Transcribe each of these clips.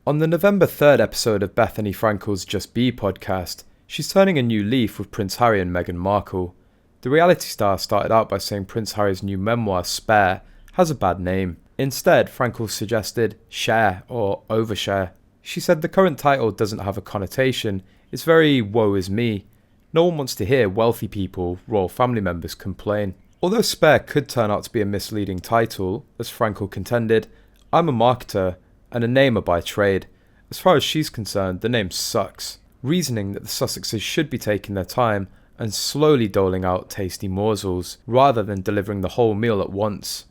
On the November 3rd episode of Bethenny Frankel's Just Be podcast, she's turning a new leaf with Prince Harry and Meghan Markle. The reality star started out by saying Prince Harry's new memoir, Spare, has a bad name. Instead, Frankel suggested Share or Overshare. She said the current title doesn't have a connotation, it's very woe is me. No one wants to hear wealthy people, royal family members, complain. Although Spare could turn out to be a misleading title, as Frankel contended, I'm a marketer and a namer by trade. As far as she's concerned, the name sucks, reasoning that the Sussexes should be taking their time and slowly doling out tasty morsels, rather than delivering the whole meal at once.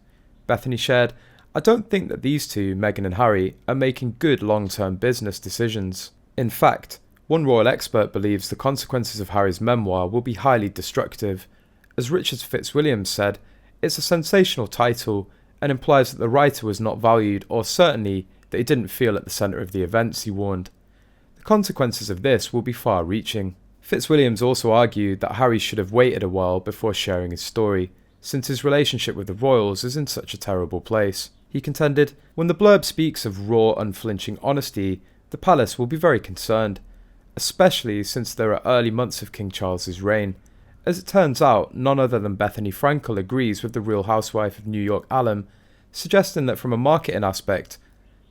Bethenny shared, I don't think that these two, Meghan and Harry, are making good long-term business decisions. In fact, one royal expert believes the consequences of Harry's memoir will be highly destructive. As Richard Fitzwilliam said, it's a sensational title and implies that the writer was not valued, or certainly that he didn't feel at the centre of the events, he warned. The consequences of this will be far-reaching. Fitzwilliams also argued that Harry should have waited a while before sharing his story, since his relationship with the royals is in such a terrible place. He contended, when the blurb speaks of raw, unflinching honesty, the palace will be very concerned, especially since there are early months of King Charles's reign. As it turns out, none other than Bethenny Frankel agrees with the Real Housewife of New York alum, suggesting that from a marketing aspect,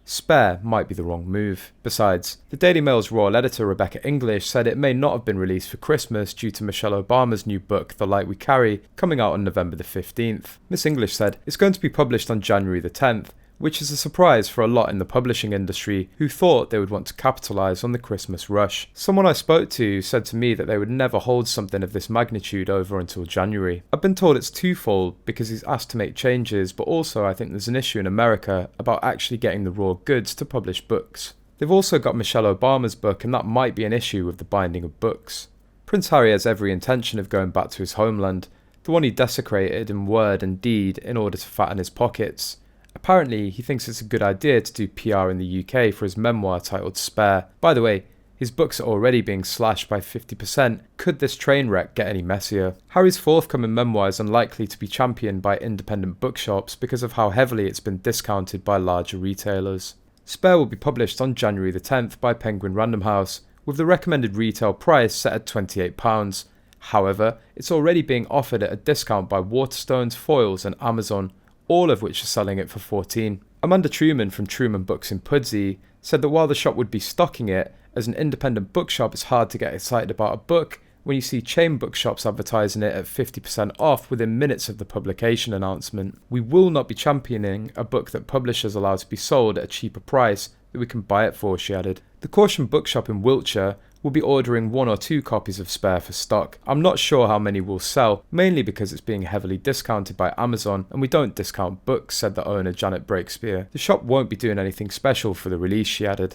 Spare might be the wrong move. Besides, the Daily Mail's royal editor Rebecca English said it may not have been released for Christmas due to Michelle Obama's new book, The Light We Carry, coming out on November the 15th. Miss English said it's going to be published on January the 10th, which is a surprise for a lot in the publishing industry who thought they would want to capitalise on the Christmas rush. Someone I spoke to said to me that they would never hold something of this magnitude over until January. I've been told it's twofold because he's asked to make changes, but also I think there's an issue in America about actually getting the raw goods to publish books. They've also got Michelle Obama's book, and that might be an issue with the binding of books. Prince Harry has every intention of going back to his homeland, the one he desecrated in word and deed in order to fatten his pockets. Apparently, he thinks it's a good idea to do PR in the UK for his memoir titled Spare. By the way, his books are already being slashed by 50%. Could this train wreck get any messier? Harry's forthcoming memoir is unlikely to be championed by independent bookshops because of how heavily it's been discounted by larger retailers. Spare will be published on January the 10th by Penguin Random House, with the recommended retail price set at £28. However, it's already being offered at a discount by Waterstones, Foyles and Amazon, all of which are selling it for $14. Amanda Truman from Truman Books in Pudsey said that while the shop would be stocking it, as an independent bookshop it's hard to get excited about a book when you see chain bookshops advertising it at 50% off within minutes of the publication announcement. We will not be championing a book that publishers allow to be sold at a cheaper price that we can buy it for, she added. The Caution Bookshop in Wiltshire will be ordering 1 or 2 copies of Spare for stock. I'm not sure how many will sell, mainly because it's being heavily discounted by Amazon and we don't discount books, said the owner Janet Breakspear. The shop won't be doing anything special for the release, she added.